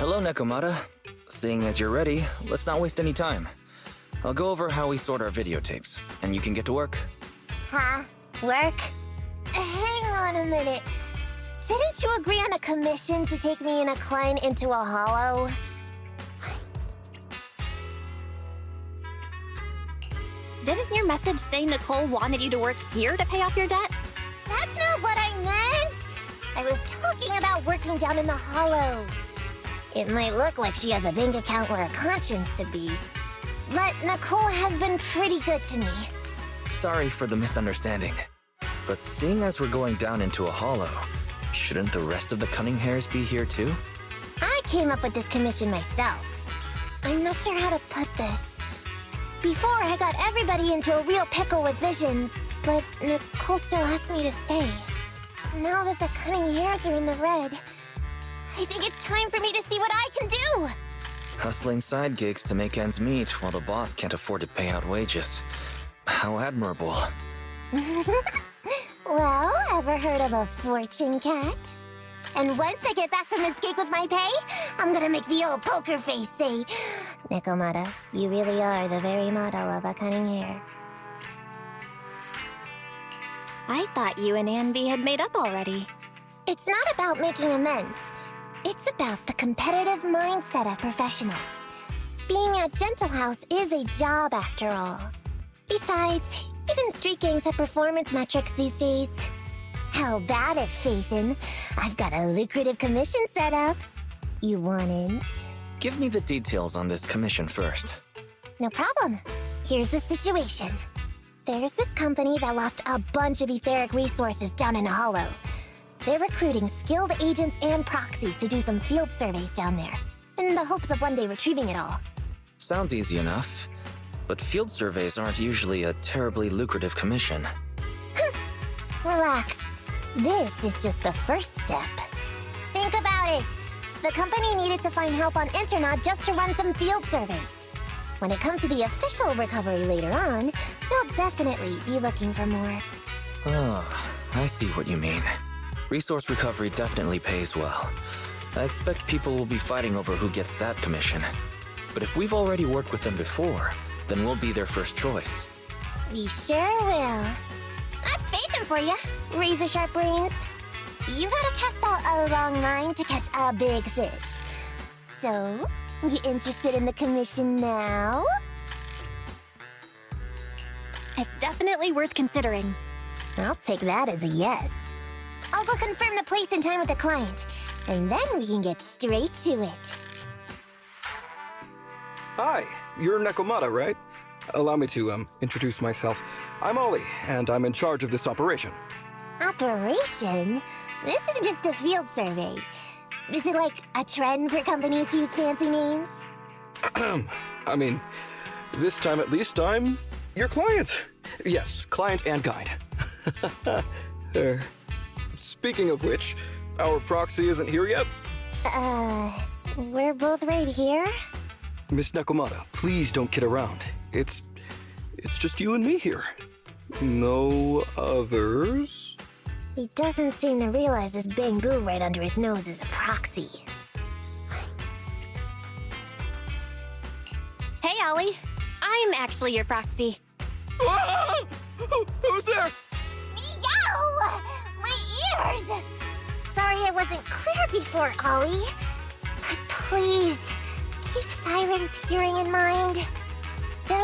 Hello, Nekomata. Seeing as you're ready, let's not waste any time. I'll go over how we sort our videotapes, and you can get to work. Huh? Work? Hang on a minute. Didn't you agree on a commission to take me and a client into a hollow? Didn't your message say Nicole wanted you to work here to pay off your debt? That's not what I meant! I was talking about working down in the hollows. It might look like she has a bank account where a conscience should be, but Nicole has been pretty good to me. Sorry for the misunderstanding. But seeing as we're going down into a hollow, shouldn't the rest of the cunning hairs be here too? I came up with this commission myself. I'm not sure how to put this. Before, I got everybody into a real pickle with Vision, but Nicole still asked me to stay. Now that the cunning hairs are in the red, I think it's time for me to see what I can do! Hustling side gigs to make ends meet while the boss can't afford to pay out wages. How admirable. Well, ever heard of a fortune cat? And once I get back from this gig with my pay, I'm gonna make the old poker face say, Nekomata, you really are the very model of a cunning hair. I thought you and Anby had made up already. It's not about making amends. It's about the competitive mindset of professionals. Being at Gentle House is a job after all. Besides, even street gangs have performance metrics these days. How bad it, Faithin? I've got a lucrative commission set up. You want in? Give me the details on this commission first. No problem. Here's the situation. There's this company that lost a bunch of etheric resources down in a hollow. They're recruiting skilled agents and proxies to do some field surveys down there, in the hopes of one day retrieving it all. Sounds easy enough. But field surveys aren't usually a terribly lucrative commission. Relax. This is just the first step. Think about it. The company needed to find help on Internaut just to run some field surveys. When it comes to the official recovery later on, they'll definitely be looking for more. Oh, I see what you mean. Resource recovery definitely pays well. I expect people will be fighting over who gets that commission. But if we've already worked with them before, then we'll be their first choice. We sure will. That's Faithin for you, razor-sharp brains. You gotta cast out a wrong line to catch a big fish. So, you interested in the commission now? It's definitely worth considering. I'll take that as a yes. I'll go confirm the place and time with the client, and then we can get straight to it. Hi, you're Nekomata, right? Allow me to, introduce myself. I'm Ollie, and I'm in charge of this operation. Operation? This is just a field survey. Is it like a trend for companies to use fancy names? I mean, this time at least I'm your client. Yes, client and guide. Speaking of which, our proxy isn't here yet. We're both right here? Miss Nekomata, please don't kid around. It's just you and me here. No others? He doesn't seem to realize this Bangu right under his nose is a proxy. Hey, Ollie. I'm actually your proxy. Ah! Who's there? Meow! My ears! Sorry I wasn't clear before, Ollie. But please, keep Siren's hearing in mind. So,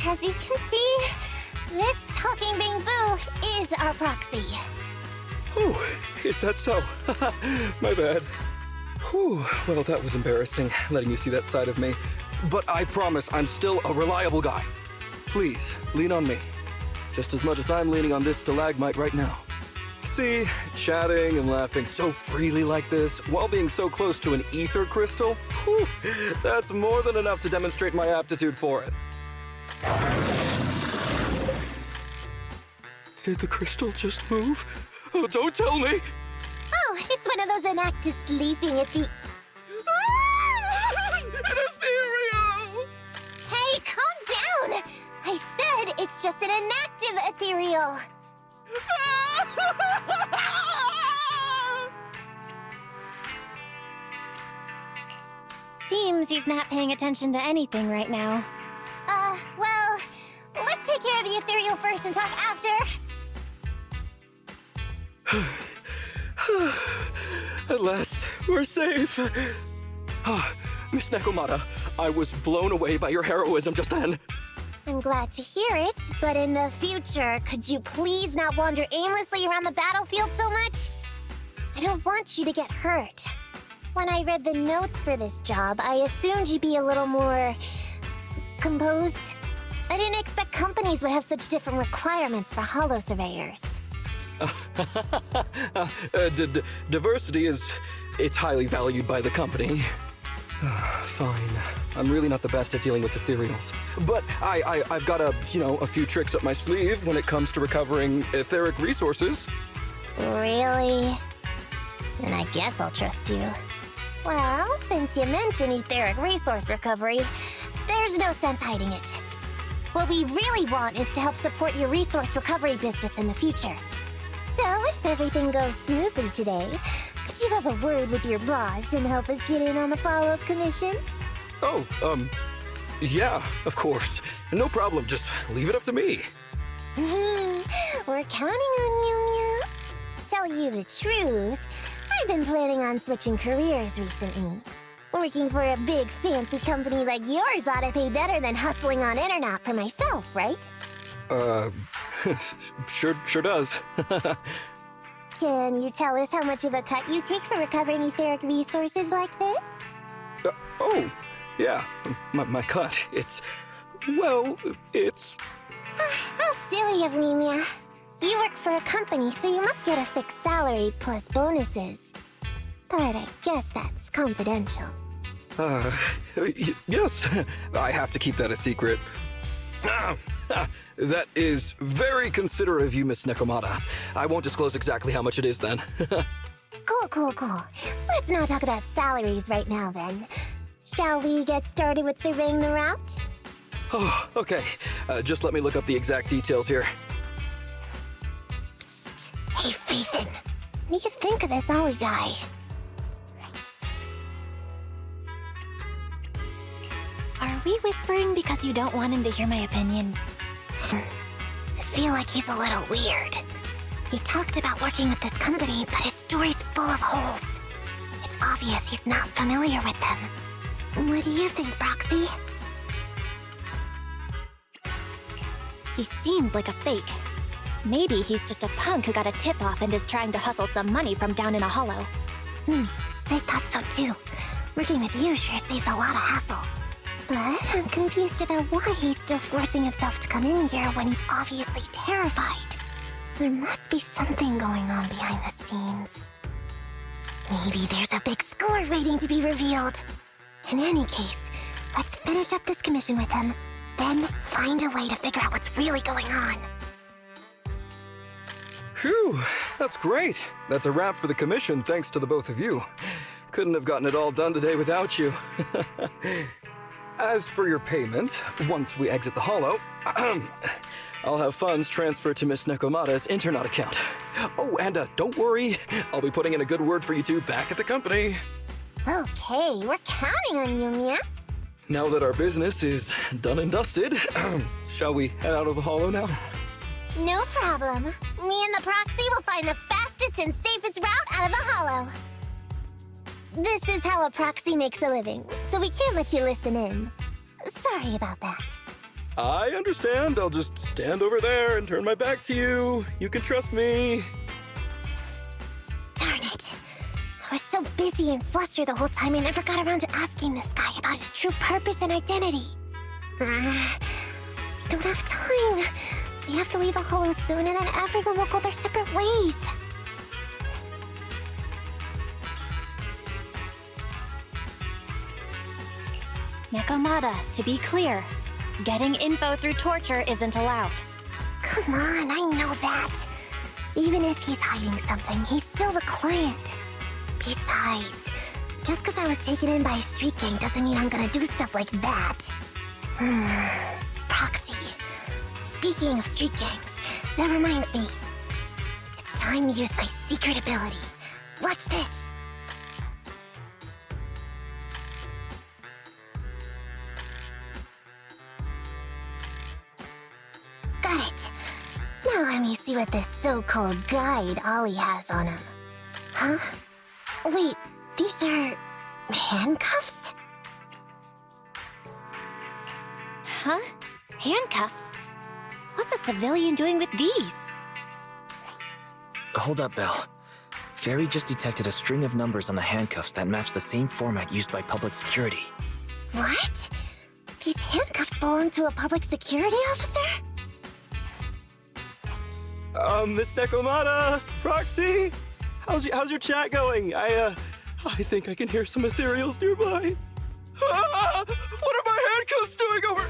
as you can see, this talking Bangu is our proxy. Oh, is that so? My bad. Whew, well, that was embarrassing, letting you see that side of me. But I promise I'm still a reliable guy. Please, lean on me. Just as much as I'm leaning on this stalagmite right now. See, chatting and laughing so freely like this, while being so close to an ether crystal, whew, that's more than enough to demonstrate my aptitude for it. Did the crystal just move? Oh, don't tell me! Oh, it's one of those inactive sleeping at the... An ethereal! Hey, calm down! I said it's just an inactive ethereal. seems he's not paying attention to anything right now. Well, let's take care of the ethereal first and talk after. At last, we're safe. Miss Nekomata, I was blown away by your heroism just then. I'm glad to hear it, but in the future, could you please not wander aimlessly around the battlefield so much? I don't want you to get hurt. When I read the notes for this job, I assumed you'd be a little more... composed. I didn't expect companies would have such different requirements for holo surveyors. Diversity it's highly valued by the company. Fine. I'm really not the best at dealing with ethereals. But I've got a few tricks up my sleeve when it comes to recovering etheric resources. Really? Then I guess I'll trust you. Well, since you mentioned etheric resource recovery, there's no sense hiding it. What we really want is to help support your resource recovery business in the future. So, if everything goes smoothly today, could you have a word with your boss and help us get in on the follow-up commission? Oh, yeah, of course. No problem, just leave it up to me. We're counting on you, Mia. Tell you the truth, I've been planning on switching careers recently. Working for a big fancy company like yours ought to pay better than hustling on internet for myself, right? Sure does. Can you tell us how much of a cut you take for recovering etheric resources like this? Oh, yeah, my cut, well, it's... How silly of me, Mia. You work for a company, so you must get a fixed salary plus bonuses. But I guess that's confidential. Yes, I have to keep that a secret. That is very considerate of you, Miss Nekomata. I won't disclose exactly how much it is then. Cool. Let's not talk about salaries right now, then. Shall we get started with surveying the route? Oh, okay. Just let me look up the exact details here. Psst. Hey, Ethan. What do you think of this Ollie guy? Are we whispering because you don't want him to hear my opinion? I feel like he's a little weird. He talked about working with this company, but his story's full of holes. It's obvious he's not familiar with them. What do you think, Proxy? He seems like a fake. Maybe he's just a punk who got a tip-off and is trying to hustle some money from down in a hollow. I thought so too. Working with you sure saves a lot of hassle. But I'm confused about why he's still forcing himself to come in here when he's obviously terrified. There must be something going on behind the scenes. Maybe there's a big score waiting to be revealed. In any case, let's finish up this commission with him, then find a way to figure out what's really going on. Phew, that's great. That's a wrap for the commission, thanks to the both of you. Couldn't have gotten it all done today without you. As for your payment, once we exit the hollow, I'll have funds transferred to Miss Nekomata's internet account. Oh, and don't worry, I'll be putting in a good word for you two back at the company. Okay, we're counting on you, Mia. Now that our business is done and dusted, shall we head out of the hollow now? No problem. Me and the Proxy will find the fastest and safest route out of the hollow. This is how a Proxy makes a living, so we can't let you listen in. Sorry about that. I understand. I'll just stand over there and turn my back to you. You can trust me. Darn it. I was so busy and flustered the whole time I never got around to asking this guy about his true purpose and identity. We don't have time. We have to leave the hollow soon and then everyone will go their separate ways. Nekomata, to be clear, getting info through torture isn't allowed. Come on, I know that. Even if he's hiding something, he's still the client. Besides, just because I was taken in by a street gang doesn't mean I'm gonna do stuff like that. Proxy. Speaking of street gangs, that reminds me. It's time to use my secret ability. Watch this. me see what this so-called guide Ollie has on him. Huh? Wait, these are... handcuffs? Huh? Handcuffs? What's a civilian doing with these? Hold up, Belle. Fairy just detected a string of numbers on the handcuffs that match the same format used by public security. What? These handcuffs belong to a public security officer? Miss Nekomata, Proxy, how's your chat going? I think I can hear some ethereals nearby. What are my handcuffs doing over?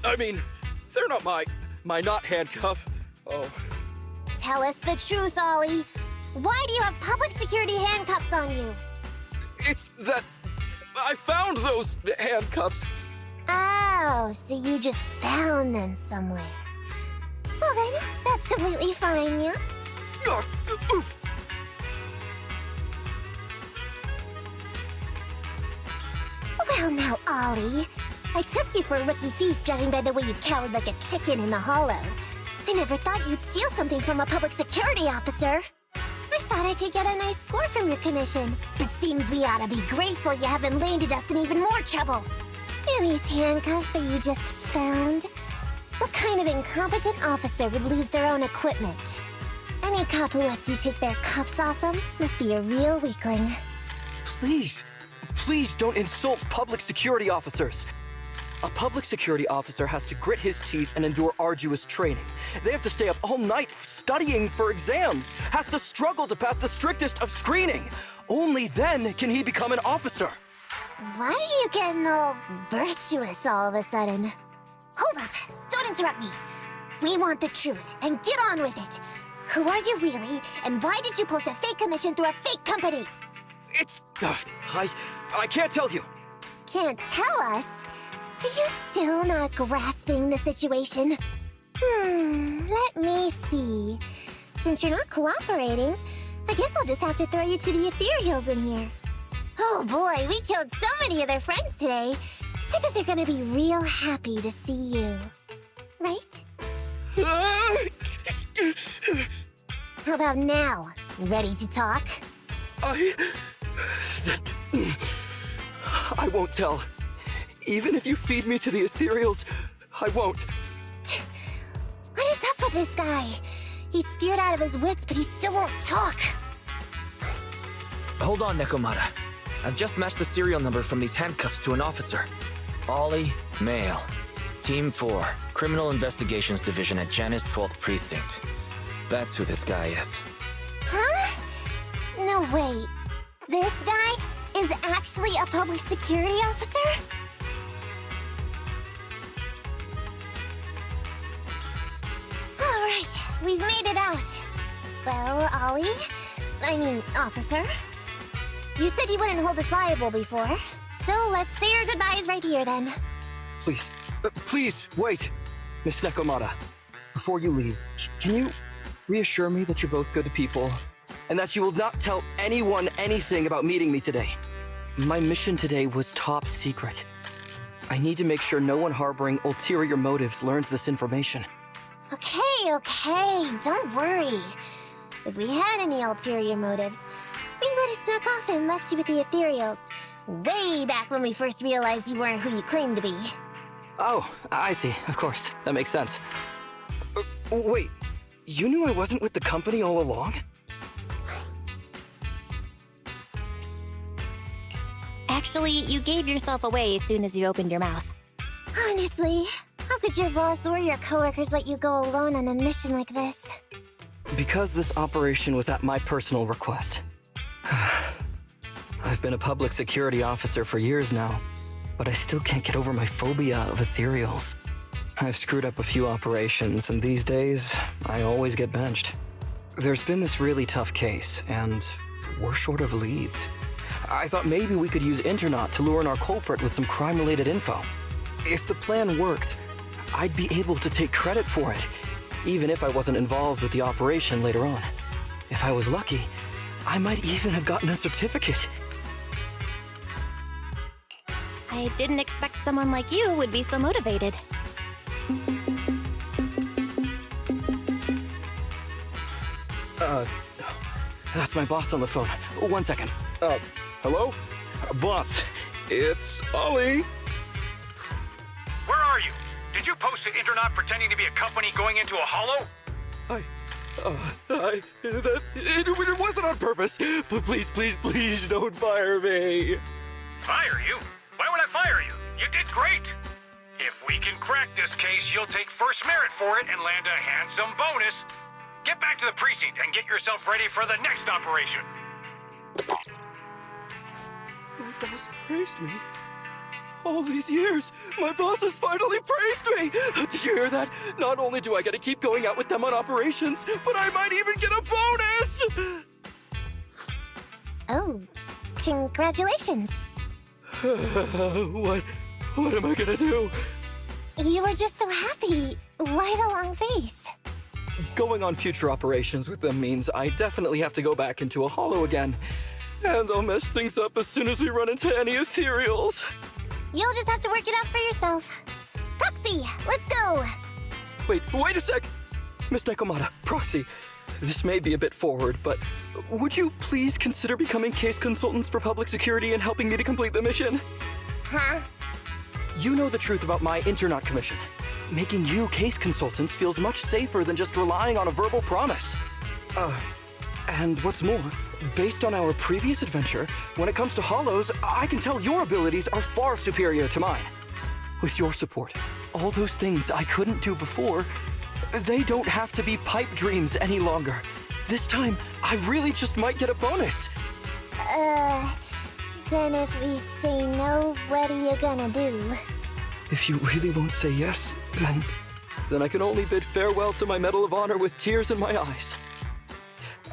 I mean, they're not my not handcuff. Oh. Tell us the truth, Ollie. Why do you have public security handcuffs on you? It's that I found those handcuffs. Oh, so you just found them somewhere. Well then, that's completely fine, yeah? Oof. Well now, Ollie. I took you for a rookie thief judging by the way you cowered like a chicken in the hollow. I never thought you'd steal something from a public security officer. I thought I could get a nice score from your commission. But seems we ought to be grateful you haven't landed us in even more trouble. And these handcuffs that you just found? What kind of incompetent officer would lose their own equipment? Any cop who lets you take their cuffs off them must be a real weakling. Please don't insult public security officers. A public security officer has to grit his teeth and endure arduous training. They have to stay up all night studying for exams, has to struggle to pass the strictest of screening. Only then can he become an officer. Why are you getting all virtuous all of a sudden? Hold up! Don't interrupt me! We want the truth, and get on with it! Who are you really, and why did you post a fake commission through a fake company? It's... I can't tell you. Can't tell us? Are you still not grasping the situation? Let me see. Since you're not cooperating, I guess I'll just have to throw you to the ethereals in here. Oh boy, we killed so many of their friends today. I bet they're gonna be real happy to see you. Right? How about now? Ready to talk? I won't tell. Even if you feed me to the ethereals, I won't. What is up with this guy? He's scared out of his wits, but he still won't talk. Hold on, Nekomata. I've just matched the serial number from these handcuffs to an officer. Ollie, male. Team 4, Criminal Investigations Division at Janus 12th Precinct. That's who this guy is. Huh? No, wait. This guy is actually a public security officer? Alright, we've made it out. Well, officer. You said you wouldn't hold us liable before, so let's say our goodbyes right here then. Please, wait. Miss Nekomata, before you leave, can you reassure me that you're both good people, and that you will not tell anyone anything about meeting me today? My mission today was top secret. I need to make sure no one harboring ulterior motives learns this information. Okay, don't worry. If we had any ulterior motives, we would have snuck off and left you with the ethereals. Way back when we first realized you weren't who you claimed to be. Oh, I see. Of course. That makes sense. Wait, you knew I wasn't with the company all along? Actually, you gave yourself away as soon as you opened your mouth. Honestly, how could your boss or your coworkers let you go alone on a mission like this? Because this operation was at my personal request. I've been a public security officer for years now, but I still can't get over my phobia of ethereals. I've screwed up a few operations, and these days, I always get benched. There's been this really tough case, and we're short of leads. I thought maybe we could use Internaut to lure in our culprit with some crime-related info. If the plan worked, I'd be able to take credit for it, even if I wasn't involved with the operation later on. If I was lucky, I might even have gotten a certificate. I didn't expect someone like you would be so motivated. That's my boss on the phone. 1 second. Hello? Boss, it's Ollie. Where are you? Did you post to Internet pretending to be a company going into a hollow? It wasn't on purpose. Please don't fire me. Fire you? Why would I fire you? You did great. If we can crack this case, you'll take first merit for it and land a handsome bonus. Get back to the precinct and get yourself ready for the next operation. My boss praised me. All these years, my boss has finally praised me! Did you hear that? Not only do I get to keep going out with them on operations, but I might even get a bonus! Oh, congratulations. What am I gonna do? You were just so happy. Why the long face? Going on future operations with them means I definitely have to go back into a hollow again. And I'll mess things up as soon as we run into any ethereals. You'll just have to work it out for yourself. Proxy, let's go! Wait a sec! Miss Nekomata, Proxy, this may be a bit forward, but would you please consider becoming case consultants for public security and helping me to complete the mission? Huh? You know the truth about my Internet commission. Making you case consultants feels much safer than just relying on a verbal promise. And what's more, based on our previous adventure, when it comes to hollows, I can tell your abilities are far superior to mine. With your support, all those things I couldn't do before, they don't have to be pipe dreams any longer. This time, I really just might get a bonus. Then if we say no, what are you gonna do? If you really won't say yes, then I can only bid farewell to my Medal of Honor with tears in my eyes.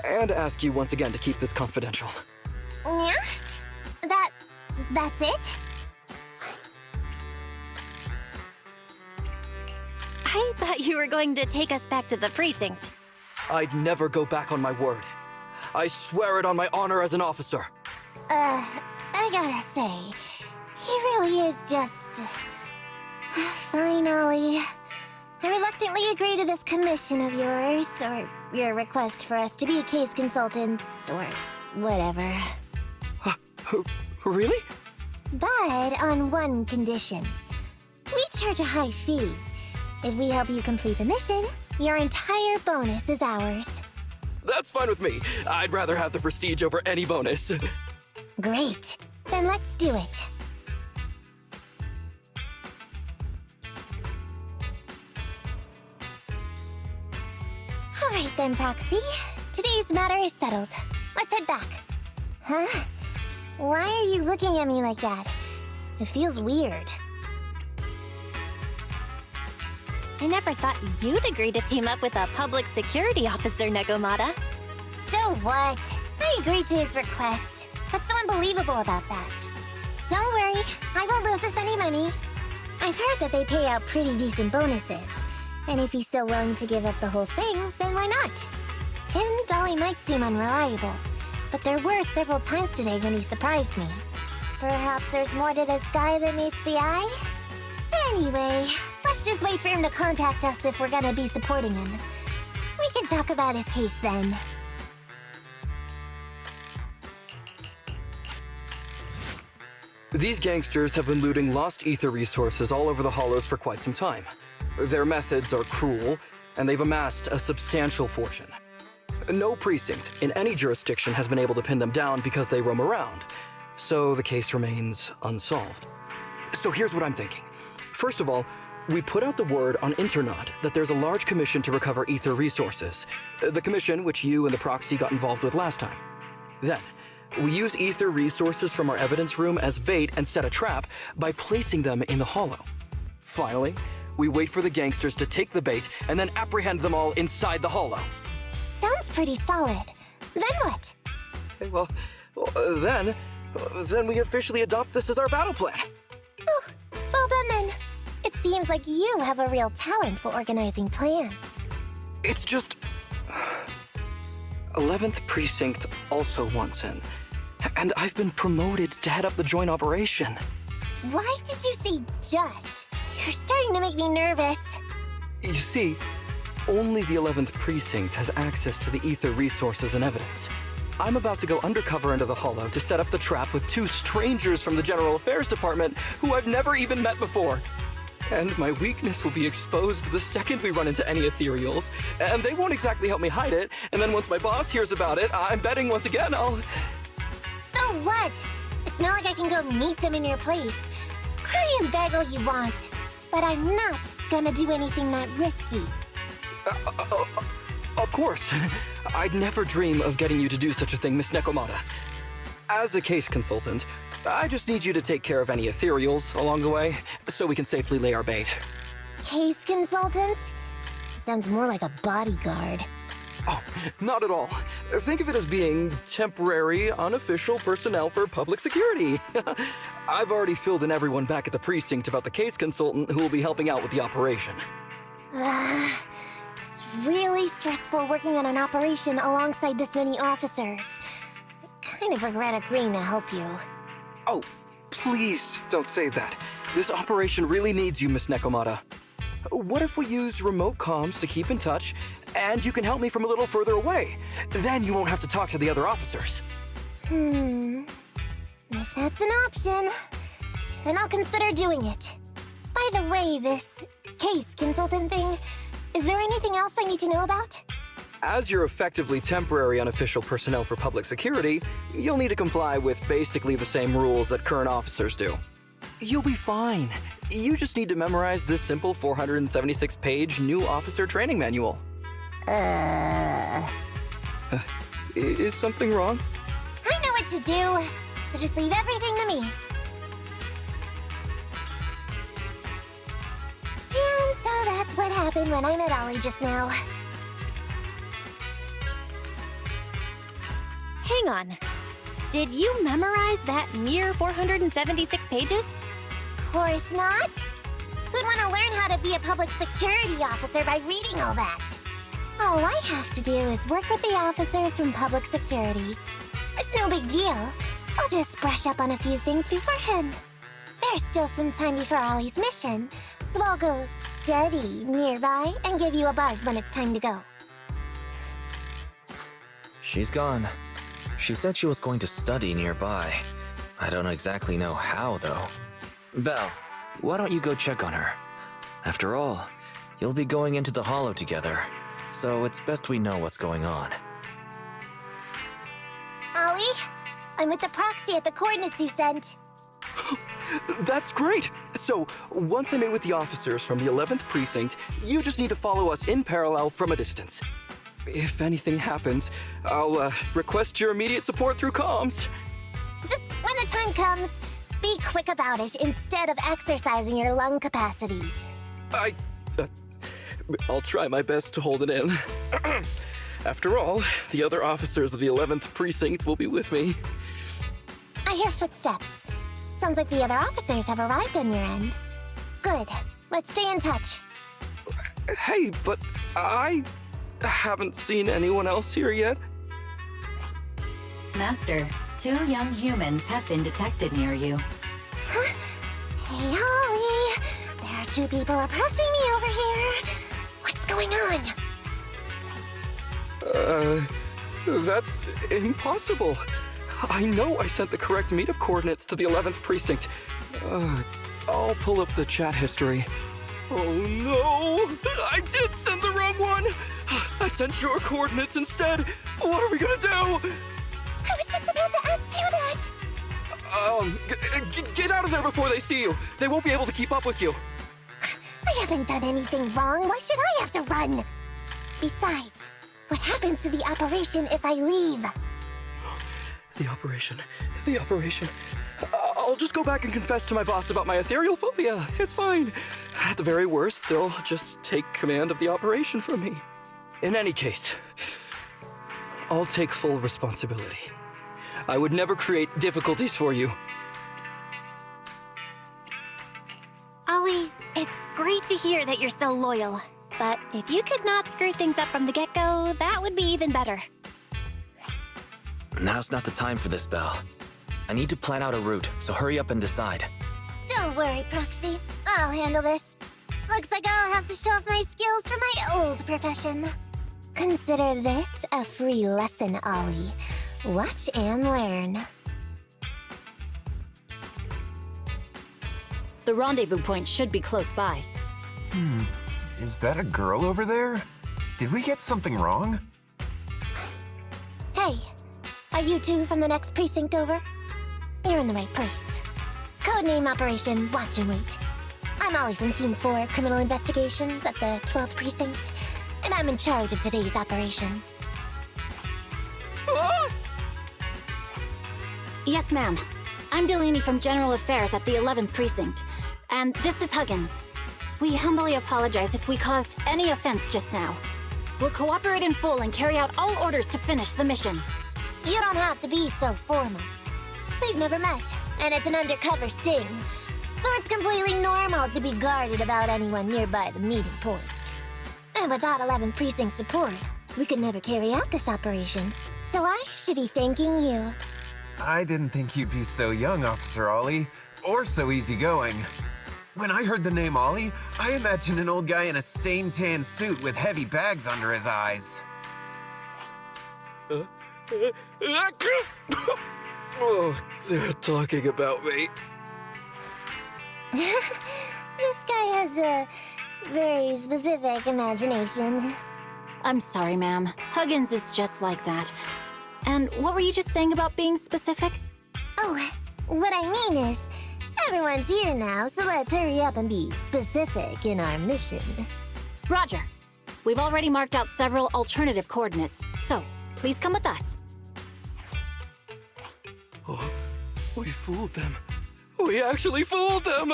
And ask you once again to keep this confidential. Yeah? That's it? I thought you were going to take us back to the precinct. I'd never go back on my word. I swear it on my honor as an officer. I gotta say, he really is just... Fine, Ollie. I reluctantly agree to this commission of yours, or your request for us to be case consultants, or whatever. Really? But on one condition. We charge a high fee. If we help you complete the mission, your entire bonus is ours. That's fine with me. I'd rather have the prestige over any bonus. Great. Then let's do it. Alright then, Proxy. Today's matter is settled. Let's head back. Huh? Why are you looking at me like that? It feels weird. I never thought you'd agree to team up with a public security officer, Nekomata. So what? I agreed to his request. What's so unbelievable about that? Don't worry, I won't lose us any money. I've heard that they pay out pretty decent bonuses. And if he's so willing to give up the whole thing, then why not? And Dolly might seem unreliable, but there were several times today when he surprised me. Perhaps there's more to this guy than meets the eye? Anyway, let's just wait for him to contact us if we're gonna be supporting him. We can talk about his case then. These gangsters have been looting lost ether resources all over the hollows for quite some time. Their methods are cruel, and they've amassed a substantial fortune. No precinct in any jurisdiction has been able to pin them down because they roam around, so the case remains unsolved. So here's what I'm thinking. First of all, we put out the word on Internet that there's a large commission to recover ether resources. The commission which you and the Proxy got involved with last time. Then, we use ether resources from our evidence room as bait and set a trap by placing them in the hollow. Finally, we wait for the gangsters to take the bait and then apprehend them all inside the hollow. Sounds pretty solid. Then what? Okay, well, then we officially adopt this as our battle plan. Oh, well done then. It seems like you have a real talent for organizing plans. It's just... 11th Precinct also wants in, and I've been promoted to head up the joint operation. Why did you say just? You're starting to make me nervous. You see, only the 11th Precinct has access to the ether resources and evidence. I'm about to go undercover into the Hollow to set up the trap with two strangers from the General Affairs Department who I've never even met before. And my weakness will be exposed the second we run into any ethereals, and they won't exactly help me hide it, and then once my boss hears about it, I'm betting once again I'll... So what? It's not like I can go meet them in your place. Cry and beg all you want, but I'm not gonna do anything that risky. Of course. I'd never dream of getting you to do such a thing, Miss Nekomata. As a case consultant, I just need you to take care of any ethereals along the way, so we can safely lay our bait. Case consultant? Sounds more like a bodyguard. Oh, not at all. Think of it as being temporary, unofficial personnel for public security. I've already filled in everyone back at the precinct about the case consultant who will be helping out with the operation. It's really stressful working on an operation alongside this many officers. I kind of regret agreeing to help you. Oh, please don't say that. This operation really needs you, Miss Nekomata. What if we use remote comms to keep in touch, and you can help me from a little further away? Then you won't have to talk to the other officers. If that's an option, then I'll consider doing it. By the way, this case consultant thing, is there anything else I need to know about? As you're effectively temporary unofficial personnel for public security, you'll need to comply with basically the same rules that current officers do. You'll be fine. You just need to memorize this simple 476-page new officer training manual. Is something wrong? I know what to do, so just leave everything to me. And so that's what happened when I met Ollie just now. Hang on. Did you memorize that mere 476 pages? Of course not. Who'd want to learn how to be a public security officer by reading all that? All I have to do is work with the officers from public security. It's no big deal. I'll just brush up on a few things beforehand. There's still some time before Ollie's mission, so I'll go study nearby and give you a buzz when it's time to go. She's gone. She said she was going to study nearby. I don't exactly know how, though. Belle, why don't you go check on her? After all, you'll be going into the Hollow together, so it's best we know what's going on. Ollie, I'm with the proxy at the coordinates you sent. That's great! So, once I'm in with the officers from the 11th Precinct, you just need to follow us in parallel from a distance. If anything happens, I'll request your immediate support through comms. Just when the time comes, be quick about it instead of exercising your lung capacity. I'll try my best to hold it in. After all, the other officers of the 11th Precinct will be with me. I hear footsteps. Sounds like the other officers have arrived on your end. Good. Let's stay in touch. Hey, but I haven't seen anyone else here yet. Master, 2 young humans have been detected near you. Huh? Hey, Ollie. There are 2 people approaching me over here. What's going on? That's impossible. I know I sent the correct meetup coordinates to the 11th Precinct. I'll pull up the chat history. Oh no! I did send the wrong one! I sent your coordinates instead! What are we gonna do? I was just about to ask you that! Get out of there before they see you! They won't be able to keep up with you! I haven't done anything wrong. Why should I have to run? Besides, what happens to the operation if I leave? The operation. I'll just go back and confess to my boss about my ethereal phobia. It's fine. At the very worst, they'll just take command of the operation from me. In any case, I'll take full responsibility. I would never create difficulties for you. Ollie, it's great to hear that you're so loyal. But if you could not screw things up from the get-go, that would be even better. Now's not the time for this, Belle. I need to plan out a route, so hurry up and decide. Don't worry, Proxy. I'll handle this. Looks like I'll have to show off my skills from my old profession. Consider this a free lesson, Ollie. Watch and learn. The rendezvous point should be close by. Is that a girl over there? Did we get something wrong? Hey, are you two from the next precinct over? You're in the right place. Codename Operation Watch and Wait. I'm Ollie from Team 4 Criminal Investigations at the 12th Precinct, and I'm in charge of today's operation. Yes, ma'am. I'm Delaney from General Affairs at the 11th Precinct, and this is Huggins. We humbly apologize if we caused any offense just now. We'll cooperate in full and carry out all orders to finish the mission. You don't have to be so formal. We've never met, and it's an undercover sting, so it's completely normal to be guarded about anyone nearby the meeting point. And without 11th Precinct support, we could never carry out this operation, so I should be thanking you. I didn't think you'd be so young, Officer Ollie, or so easygoing. When I heard the name Ollie, I imagined an old guy in a stained tan suit with heavy bags under his eyes. Oh, they're talking about me. This guy has a very specific imagination. I'm sorry, ma'am. Huggins is just like that. And what were you just saying about being specific? Oh, what I mean is, everyone's here now, so let's hurry up and be specific in our mission. Roger. We've already marked out several alternative coordinates, so please come with us. Oh, we fooled them. We actually fooled them!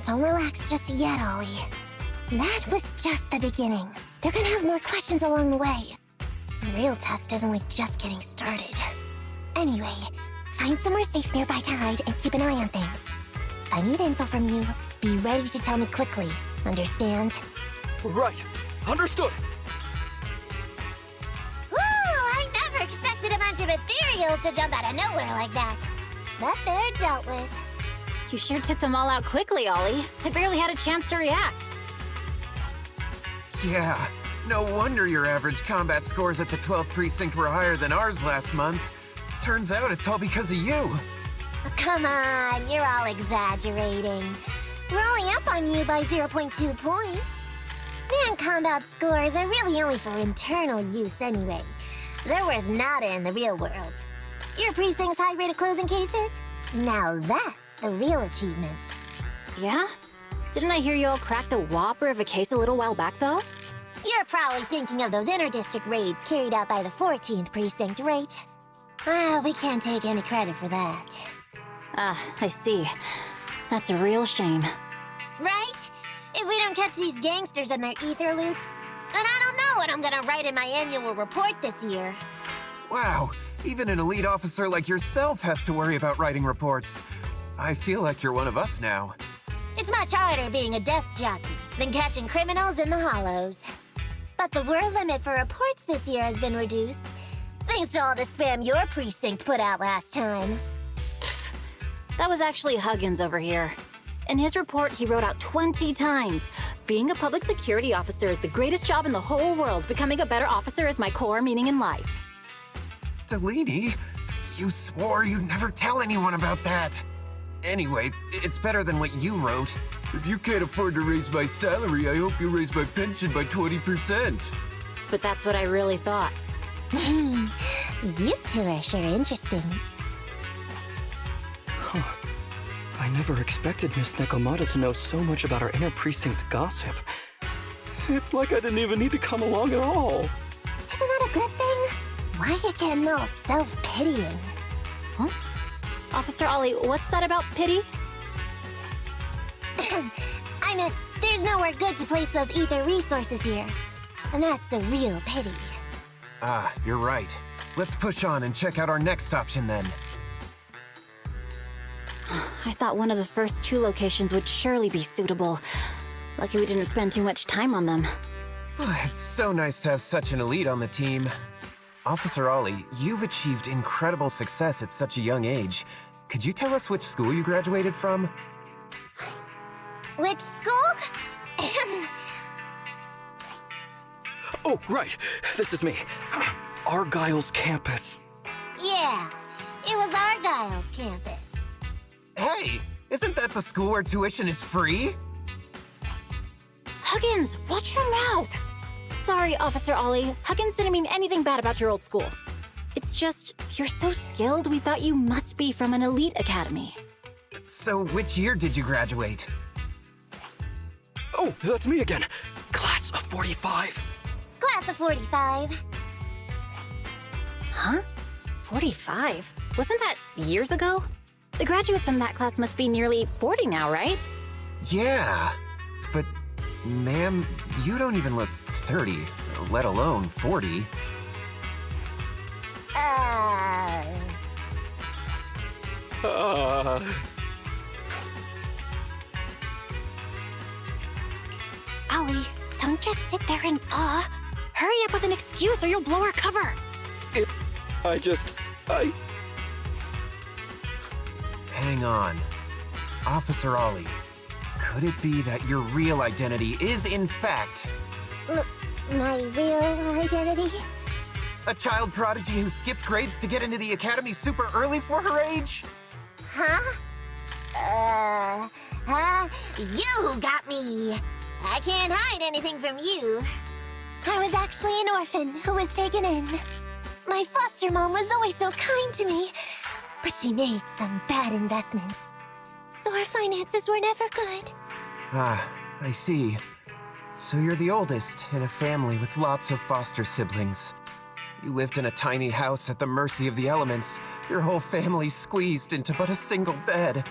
Don't relax just yet, Ollie. That was just the beginning. They're gonna have more questions along the way. The real test is only just getting started. Anyway, find somewhere safe nearby to hide and keep an eye on things. If I need info from you, be ready to tell me quickly. Understand? Right. Understood. Woo! I never expected a bunch of ethereals to jump out of nowhere like that. But they're dealt with. You sure took them all out quickly, Ollie. I barely had a chance to react. Yeah, no wonder your average combat scores at the 12th Precinct were higher than ours last month. Turns out it's all because of you. Come on, you're all exaggerating. We're only up on you by 0.2 points. Non-combat scores are really only for internal use anyway. They're worth nada in the real world. Your precinct's high rate of closing cases? Now that's the real achievement. Yeah? Didn't I hear you all cracked a whopper of a case a little while back, though? You're probably thinking of those inter-district raids carried out by the 14th Precinct, right? We can't take any credit for that. I see. That's a real shame. Right? If we don't catch these gangsters and their ether loot, then I don't know what I'm gonna write in my annual report this year. Wow, even an elite officer like yourself has to worry about writing reports. I feel like you're one of us now. It's much harder being a desk jockey than catching criminals in the hollows. But the word limit for reports this year has been reduced, thanks to all the spam your precinct put out last time. That was actually Huggins over here. In his report, he wrote out 20 times. Being a public security officer is the greatest job in the whole world. Becoming a better officer is my core meaning in life. Delaney, you swore you'd never tell anyone about that. Anyway, it's better than what you wrote. If you can't afford to raise my salary, I hope you raise my pension by 20%. But that's what I really thought. You two are sure interesting. I never expected Miss Nekomata to know so much about our inter-precinct gossip. It's like I didn't even need to come along at all. Isn't that a good thing? Why you getting all self-pitying? Huh? Officer Ollie, what's that about pity? I meant, there's nowhere good to place those ether resources here. And that's a real pity. Ah, you're right. Let's push on and check out our next option then. I thought one of the first two locations would surely be suitable. Lucky we didn't spend too much time on them. It's so nice to have such an elite on the team. Officer Ollie, you've achieved incredible success at such a young age. Could you tell us which school you graduated from? Which school? Oh, right. This is me. Argyle's campus. Yeah, it was Argyle's campus. Hey, isn't that the school where tuition is free? Huggins, watch your mouth! Sorry, Officer Ollie. Huggins didn't mean anything bad about your old school. It's just, you're so skilled, we thought you must be from an elite academy. So which year did you graduate? Oh, that's me again. Class of 45. Class of 45. Huh? 45? Wasn't that years ago? The graduates from that class must be nearly 40 now, right? Yeah, but ma'am, you don't even look 30, let alone 40. Ollie, don't just sit there in awe. Hurry up with an excuse or you'll blow our cover. Hang on. Officer Ollie, could it be that your real identity is, in fact, My real identity? a child prodigy who skipped grades to get into the academy super early for her age? Huh? You got me. I can't hide anything from you. I was actually an orphan who was taken in. My foster mom was always so kind to me, but she made some bad investments. So our finances were never good. Ah, I see. So you're the oldest in a family with lots of foster siblings. You lived in a tiny house at the mercy of the elements, your whole family squeezed into but a single bed.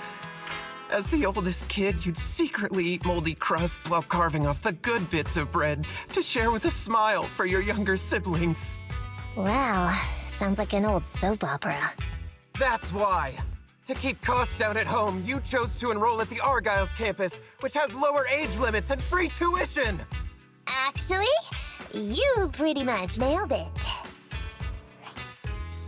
As the oldest kid, you'd secretly eat moldy crusts while carving off the good bits of bread to share with a smile for your younger siblings. Wow, sounds like an old soap opera. That's why. To keep costs down at home, you chose to enroll at the Argyle's campus, which has lower age limits and free tuition. Actually, you pretty much nailed it.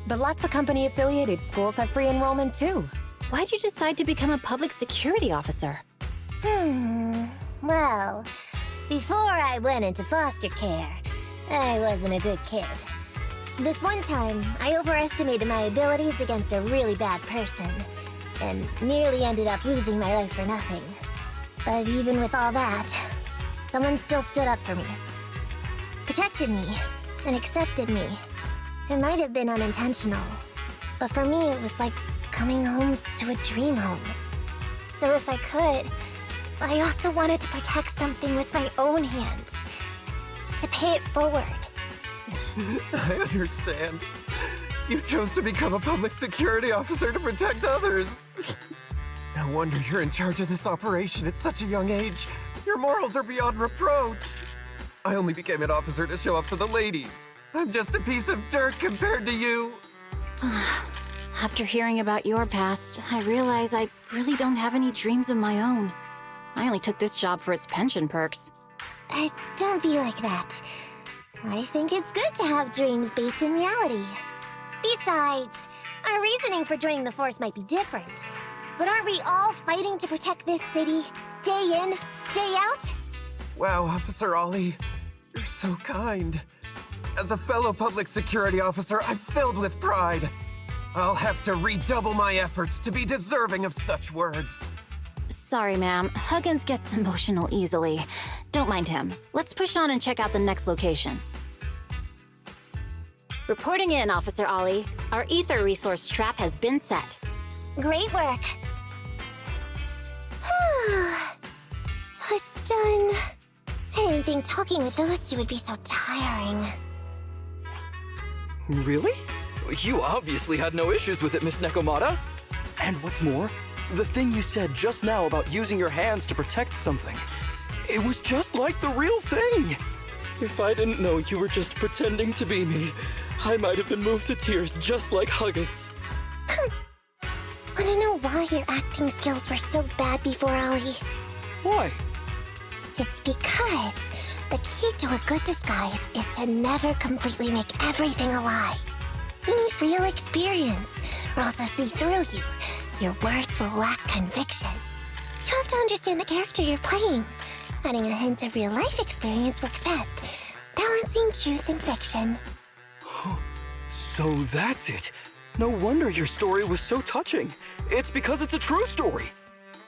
But lots of company-affiliated schools have free enrollment too. Why'd you decide to become a public security officer? Well, before I went into foster care, I wasn't a good kid. This one time, I overestimated my abilities against a really bad person, and nearly ended up losing my life for nothing. But even with all that, someone still stood up for me, protected me, and accepted me. It might have been unintentional, but for me it was like coming home to a dream home. So if I could, I also wanted to protect something with my own hands, to pay it forward. I understand. You chose to become a public security officer to protect others. No wonder you're in charge of this operation at such a young age. Your morals are beyond reproach. I only became an officer to show off to the ladies. I'm just a piece of dirt compared to you. After hearing about your past, I realize I really don't have any dreams of my own. I only took this job for its pension perks. Don't be like that. I think it's good to have dreams based in reality. Besides, our reasoning for joining the Force might be different. But aren't we all fighting to protect this city, day in, day out? Wow, Officer Ollie, you're so kind. As a fellow public security officer, I'm filled with pride. I'll have to redouble my efforts to be deserving of such words. Sorry, ma'am. Huggins gets emotional easily. Don't mind him. Let's push on and check out the next location. Reporting in, Officer Ollie. Our ether resource trap has been set. Great work. So it's done. I didn't think talking with those two would be so tiring. Really? You obviously had no issues with it, Miss Nekomata. And what's more, the thing you said just now about using your hands to protect something, it was just like the real thing. If I didn't know you were just pretending to be me, I might have been moved to tears just like Huggins. Wanna know why your acting skills were so bad before, Ollie? Why? It's because the key to a good disguise is to never completely make everything a lie. You need real experience, or else they'll see through you. Your words will lack conviction. You have to understand the character you're playing. Adding a hint of real-life experience works best, balancing truth and fiction. So that's it. No wonder your story was so touching. It's because it's a true story.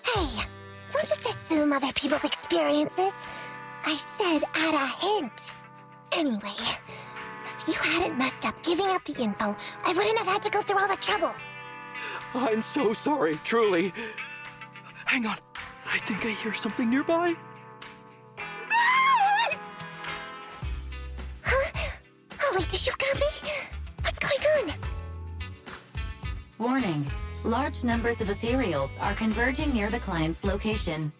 Hey, don't just assume other people's experiences. I said add a hint. Anyway, if you hadn't messed up giving out the info, I wouldn't have had to go through all the trouble. I'm so sorry, truly. Hang on. I think I hear something nearby. Huh? Holly, did you got me? What's going on? Warning. Large numbers of ethereals are converging near the client's location.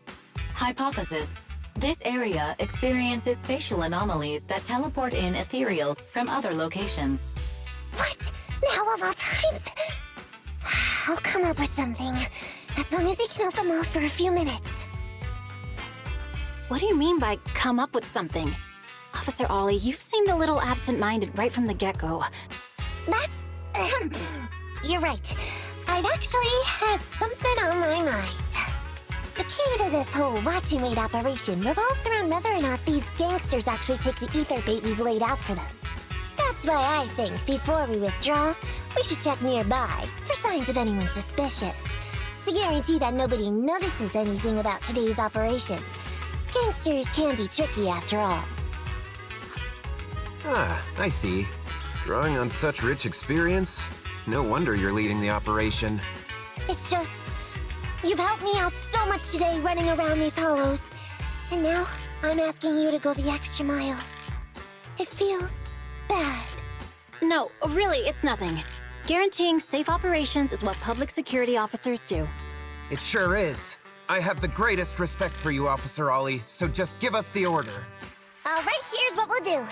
Hypothesis. This area experiences spatial anomalies that teleport in ethereals from other locations. What? Now of all times? I'll come up with something, as long as he can hold them off for a few minutes. What do you mean by come up with something? Officer Ollie, you've seemed a little absent-minded right from the get-go. That's... You're right. I've actually had something on my mind. The key to this whole watch and wait operation revolves around whether or not these gangsters actually take the ether bait we've laid out for them. That's why I think before we withdraw, we should check nearby for signs of anyone suspicious, to guarantee that nobody notices anything about today's operation. Gangsters can be tricky after all. Ah, I see. Drawing on such rich experience, no wonder you're leading the operation. It's just, you've helped me out so much today running around these hollows. And now, I'm asking you to go the extra mile. It feels bad. No, really, it's nothing. Guaranteeing safe operations is what public security officers do. It sure is. I have the greatest respect for you, Officer Ollie, so just give us the order. All right, here's what we'll do.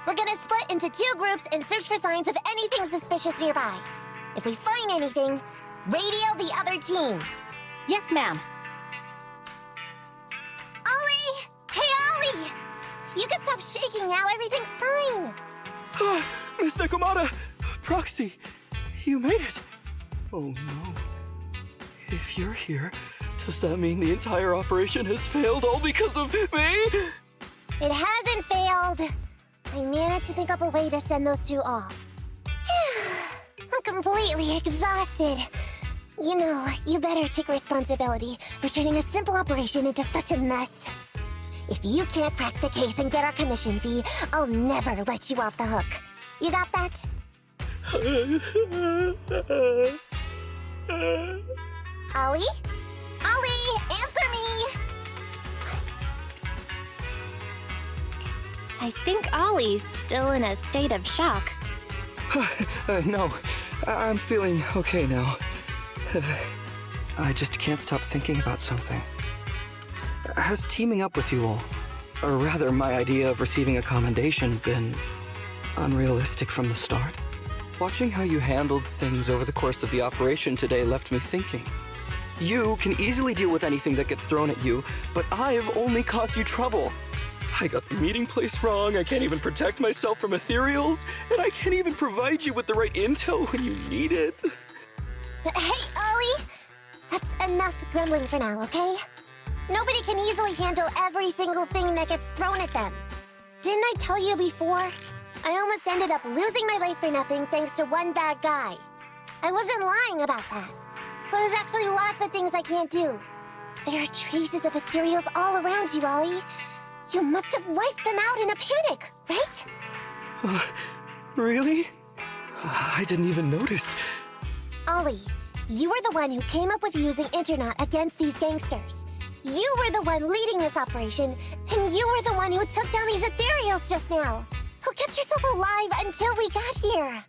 We're gonna split into 2 groups and search for signs of anything suspicious nearby. If we find anything, radio the other team. Yes, ma'am. Ollie! Hey, Ollie! You can stop shaking now, everything's fine. Miss Nekomata! Proxy! You made it! Oh no. If you're here, does that mean the entire operation has failed all because of me? It hasn't failed. I managed to think up a way to send those 2 off. I'm completely exhausted. You know, you better take responsibility for turning a simple operation into such a mess. If you can't crack the case and get our commission fee, I'll never let you off the hook. You got that? Ollie? Ollie, answer me! I think Ollie's still in a state of shock. No, I'm feeling okay now. I just can't stop thinking about something. Has teaming up with you all, or rather my idea of receiving a commendation, been unrealistic from the start? Watching how you handled things over the course of the operation today left me thinking. You can easily deal with anything that gets thrown at you, but I've only caused you trouble. I got the meeting place wrong, I can't even protect myself from ethereals, and I can't even provide you with the right intel when you need it. Hey, Ollie! That's enough grumbling for now, okay? Nobody can easily handle every single thing that gets thrown at them. Didn't I tell you before? I almost ended up losing my life for nothing thanks to one bad guy. I wasn't lying about that. So there's actually lots of things I can't do. There are traces of ethereals all around you, Ollie. You must have wiped them out in a panic, right? Really? I didn't even notice. Ollie, you were the one who came up with using Internet against these gangsters. You were the one leading this operation, and you were the one who took down these ethereals just now. Who kept yourself alive until we got here.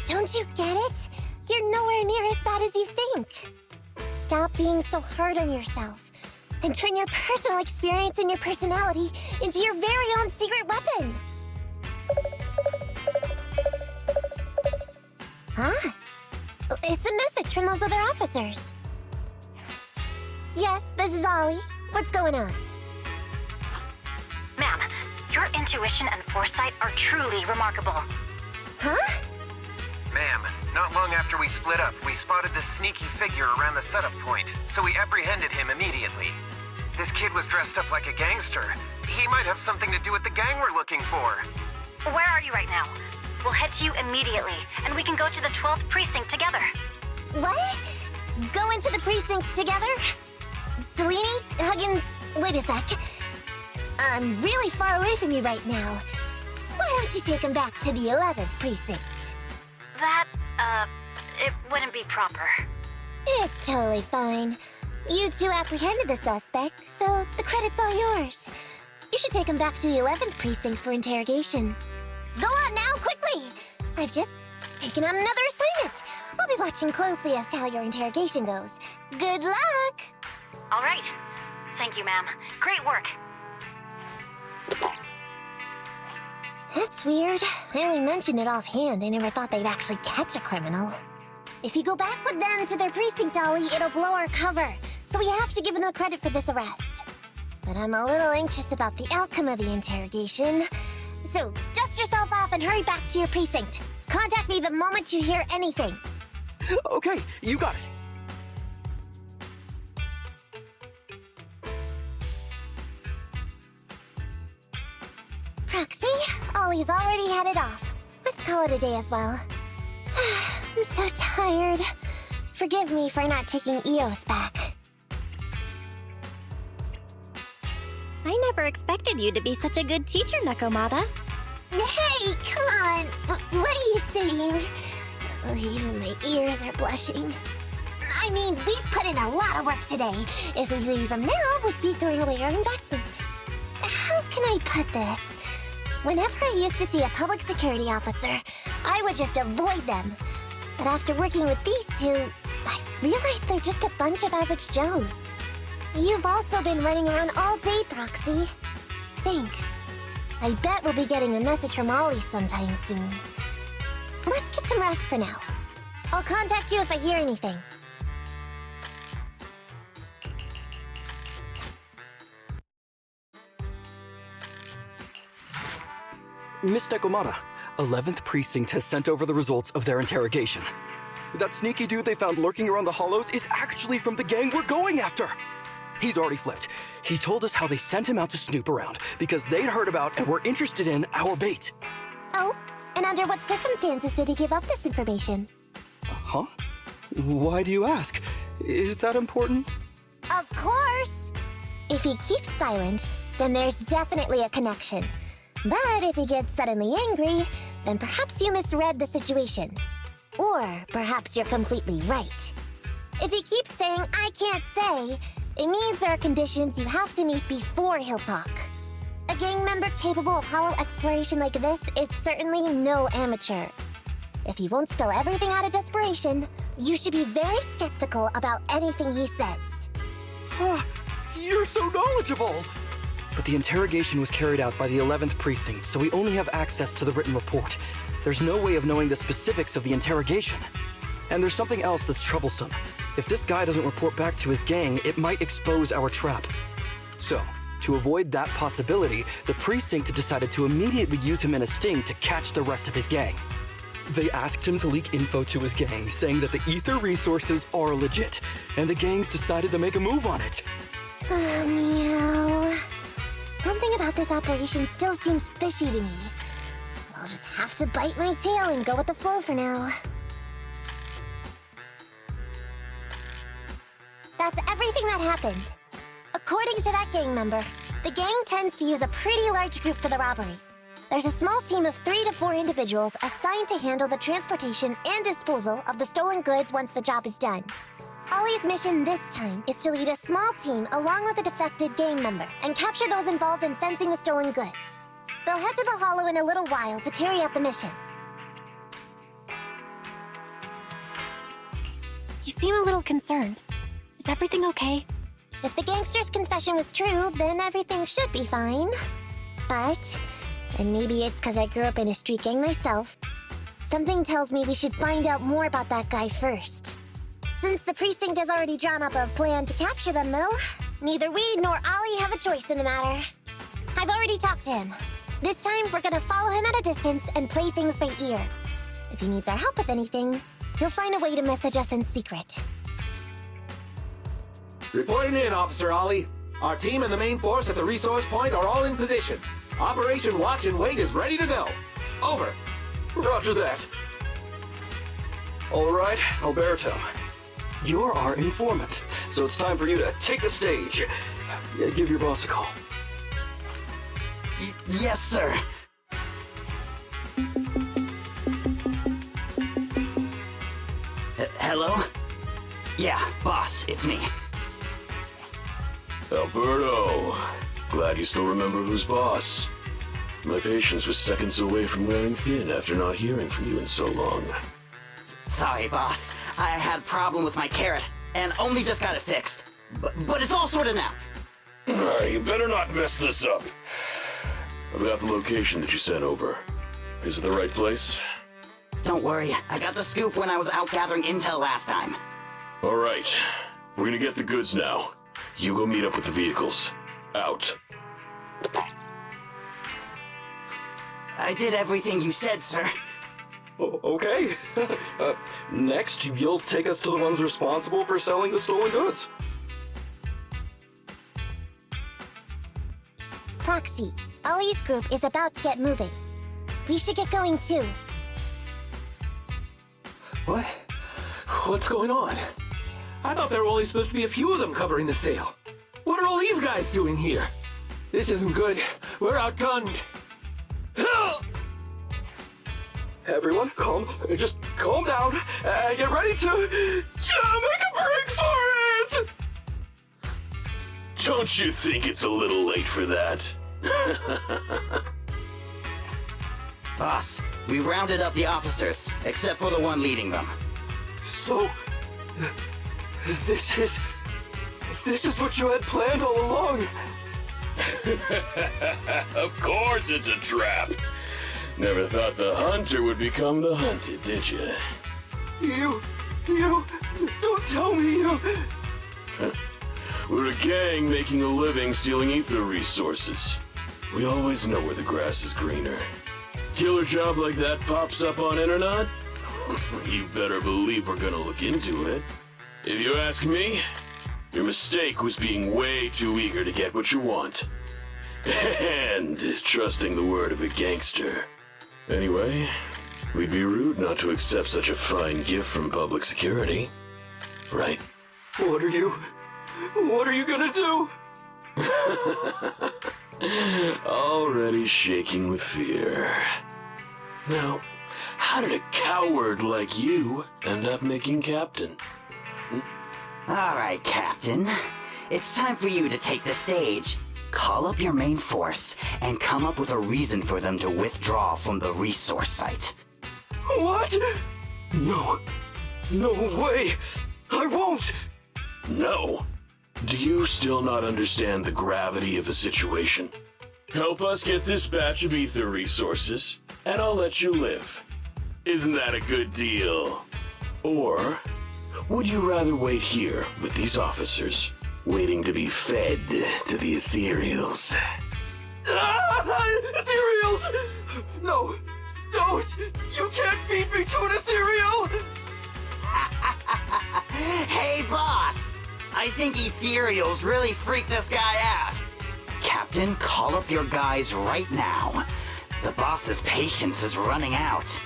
Don't you get it? You're nowhere near as bad as you think. Stop being so hard on yourself, and turn your personal experience and your personality into your very own secret weapon. Huh? It's a message from those other officers. Yes, this is Ollie. What's going on? Ma'am, your intuition and foresight are truly remarkable. Huh? Ma'am, Not long after we split up, we spotted this sneaky figure around the setup point, so we apprehended him immediately. This kid was dressed up like a gangster. He might have something to do with the gang we're looking for. Where are you right now? We'll head to you immediately, and we can go to the 12th precinct together. What? Go into the precinct together? Delaney? Huggins? Wait a sec. I'm really far away from you right now. Why don't you take him back to the 11th precinct? That, it wouldn't be proper. It's totally fine. You two apprehended the suspect, so the credit's all yours. You should take him back to the 11th precinct for interrogation. Go on now, quickly! I've just taken on another assignment. I'll be watching closely as to how your interrogation goes. Good luck! All right. Thank you, ma'am. Great work. That's weird. I only mentioned it offhand. I never thought they'd actually catch a criminal. If you go back with them to their precinct, Ollie, it'll blow our cover. So we have to give them the credit for this arrest. But I'm a little anxious about the outcome of the interrogation. So dust yourself off and hurry back to your precinct. Contact me the moment you hear anything. Okay, you got it. Proxy, Ollie's already headed off. Let's call it a day as well. I'm so tired. Forgive me for not taking EOS back. I never expected you to be such a good teacher, Nekomata. Hey, come on! What are you saying? Oh, even my ears are blushing. I mean, we've put in a lot of work today. If we leave them now, we'd be throwing away our investment. How can I put this? Whenever I used to see a public security officer, I would just avoid them. But after working with these two, I realized they're just a bunch of average Joes. You've also been running around all day, Proxy. Thanks. I bet we'll be getting a message from Ollie sometime soon. Let's get some rest for now. I'll contact you if I hear anything. Miss Nekomata, 11th Precinct has sent over the results of their interrogation. That sneaky dude they found lurking around the hollows is actually from the gang we're going after. He's already flipped. He told us how they sent him out to snoop around because they'd heard about and were interested in our bait. Oh, and under what circumstances did he give up this information? Huh? Why do you ask? Is that important? Of course! If he keeps silent, then there's definitely a connection. But if he gets suddenly angry, then perhaps you misread the situation. Or perhaps you're completely right. If he keeps saying, "I can't say," it means there are conditions you have to meet before he'll talk. A gang member capable of hollow exploration like this is certainly no amateur. If he won't spill everything out of desperation, you should be very skeptical about anything he says. You're so knowledgeable! But the interrogation was carried out by the 11th Precinct, so we only have access to the written report. There's no way of knowing the specifics of the interrogation. And there's something else that's troublesome. If this guy doesn't report back to his gang, it might expose our trap. So, to avoid that possibility, the Precinct decided to immediately use him in a sting to catch the rest of his gang. They asked him to leak info to his gang, saying that the ether resources are legit, and the gangs decided to make a move on it. Meow. Something about this operation still seems fishy to me. I'll just have to bite my tail and go with the flow for now. That's everything that happened. According to that gang member, the gang tends to use a pretty large group for the robbery. There's a small team of 3 to 4 individuals assigned to handle the transportation and disposal of the stolen goods once the job is done. Ollie's mission this time is to lead a small team along with a defected gang member and capture those involved in fencing the stolen goods. They'll head to the hollow in a little while to carry out the mission. You seem a little concerned. Is everything okay? If the gangster's confession was true, then everything should be fine. But, and maybe it's because I grew up in a street gang myself, something tells me we should find out more about that guy first. Since the precinct has already drawn up a plan to capture them, though, neither we nor Ollie have a choice in the matter. I've already talked to him. This time, we're gonna follow him at a distance and play things by ear. If he needs our help with anything, He'll find a way to message us in secret. Reporting in, Officer Ollie. Our team and the main force at the resource point are all in position. Operation Watch and Wait is ready to go. Over. Roger that. All right, Alberto. You're our informant, so it's time for you to take the stage. Yeah, give your boss a call. Yes, sir. Hello? Yeah, boss, it's me. Alberto, glad you still remember who's boss. My patience was seconds away from wearing thin after not hearing from you in so long. Sorry, boss. I had a problem with my carrot, and only just got it fixed. But it's all sorted now. You better not mess this up. I've got the location that you sent over. Is it the right place? Don't worry, I got the scoop when I was out gathering intel last time. All right, we're gonna get the goods now. You go meet up with the vehicles. Out. I did everything you said, sir. Okay. Next, you'll take us to the ones responsible for selling the stolen goods. Proxy, Ollie's group is about to get moving. We should get going too. What? What's going on? I thought there were only supposed to be a few of them covering the sale. What are all these guys doing here? This isn't good. We're outgunned. Everyone, just calm down and get ready to make a break for it! Don't you think it's a little late for that? Boss, we rounded up the officers, except for the one leading them. So, this is what you had planned all along? Of course it's a trap. Never thought the hunter would become the hunted, did you? You, don't tell me you... We're a gang making a living stealing ether resources. We always know where the grass is greener. Killer job like that pops up on internet? You better believe we're gonna look into it. If you ask me, your mistake was being way too eager to get what you want. And trusting the word of a gangster. Anyway, we'd be rude not to accept such a fine gift from public security. Right? What are you gonna do? Already shaking with fear. Now, how did a coward like you end up making captain? All right, Captain. It's time for you to take the stage. Call up your main force and come up with a reason for them to withdraw from the resource site. What? No way! I won't! No? Do you still not understand the gravity of the situation? Help us get this batch of ether resources, and I'll let you live. Isn't that a good deal? Or would you rather wait here with these officers, waiting to be fed to the ethereals? Ethereals! No, don't! You can't feed me to an ethereal! Hey, boss! I think ethereals really freaked this guy out. Captain, call up your guys right now. The boss's patience is running out.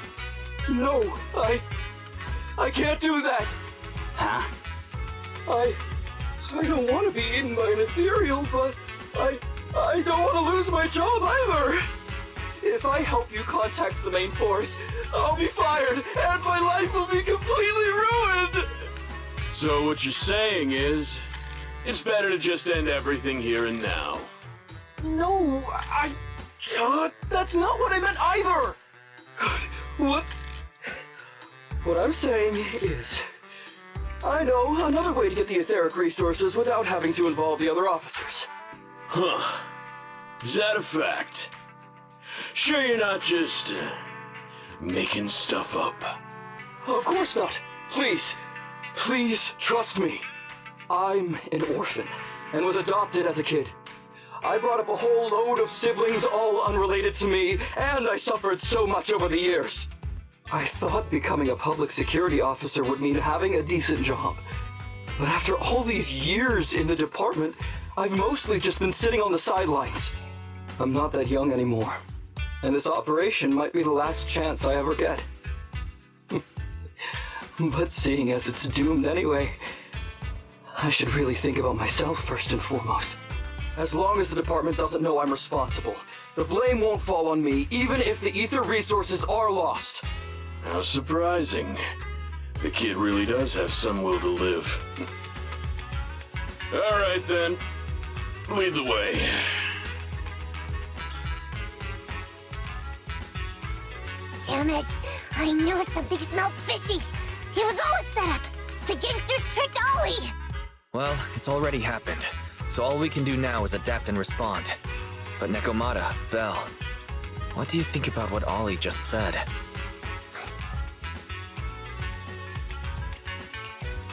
No, I can't do that. Huh? I don't want to be eaten by an ethereal, but I don't want to lose my job either. If I help you contact the main force, I'll be fired, and my life will be completely ruined! So what you're saying is, it's better to just end everything here and now. No, that's not what I meant either! What I'm saying is, I know another way to get the etheric resources without having to involve the other officers. Huh. Is that a fact? Sure you're not just, making stuff up? Of course not. Please trust me. I'm an orphan and was adopted as a kid. I brought up a whole load of siblings all unrelated to me, and I suffered so much over the years. I thought becoming a public security officer would mean having a decent job. But after all these years in the department, I've mostly just been sitting on the sidelines. I'm not that young anymore, and this operation might be the last chance I ever get. But seeing as it's doomed anyway, I should really think about myself first and foremost. As long as the department doesn't know I'm responsible, the blame won't fall on me, even if the ether resources are lost. How surprising. The kid really does have some will to live. All right then, lead the way. Damn it! I knew something smelled fishy! It was all a setup! The gangsters tricked Ollie! Well, it's already happened, so all we can do now is adapt and respond. But Nekomata, Belle, what do you think about what Ollie just said?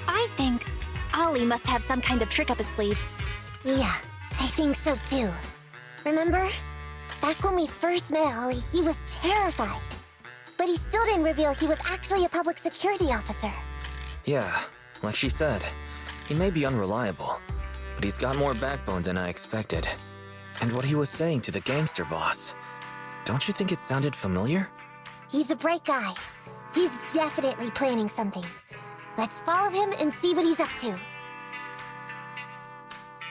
I think Ollie must have some kind of trick up his sleeve. Yeah, I think so too. Remember? Back when we first met Ollie, he was terrified. But he still didn't reveal he was actually a public security officer. Yeah, like she said, he may be unreliable, but he's got more backbone than I expected. And what he was saying to the gangster boss, don't you think it sounded familiar? He's a bright guy. He's definitely planning something. Let's follow him and see what he's up to.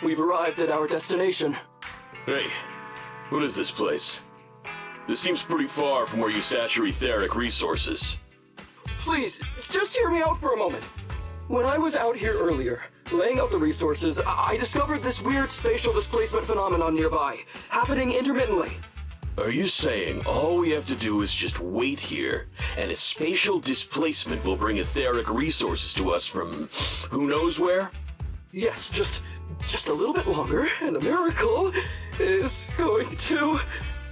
We've arrived at our destination. Hey, what is this place? This seems pretty far from where you saturate etheric resources. Please, just hear me out for a moment. When I was out here earlier, laying out the resources, I discovered this weird spatial displacement phenomenon nearby, happening intermittently. Are you saying all we have to do is just wait here, and a spatial displacement will bring etheric resources to us from who knows where? Yes, just a little bit longer, and a miracle is going to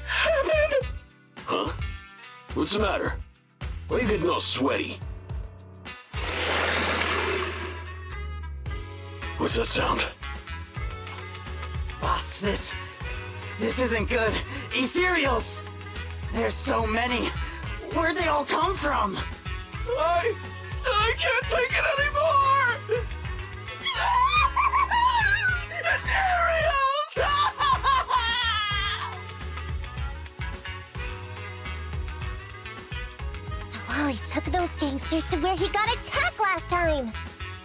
happen! Huh? What's the matter? Why are you getting all sweaty? What's that sound? Boss, this isn't good. Ethereals! There's so many. Where'd they all come from? I can't take it anymore! Ethereals! So Ollie took those gangsters to where he got attacked last time!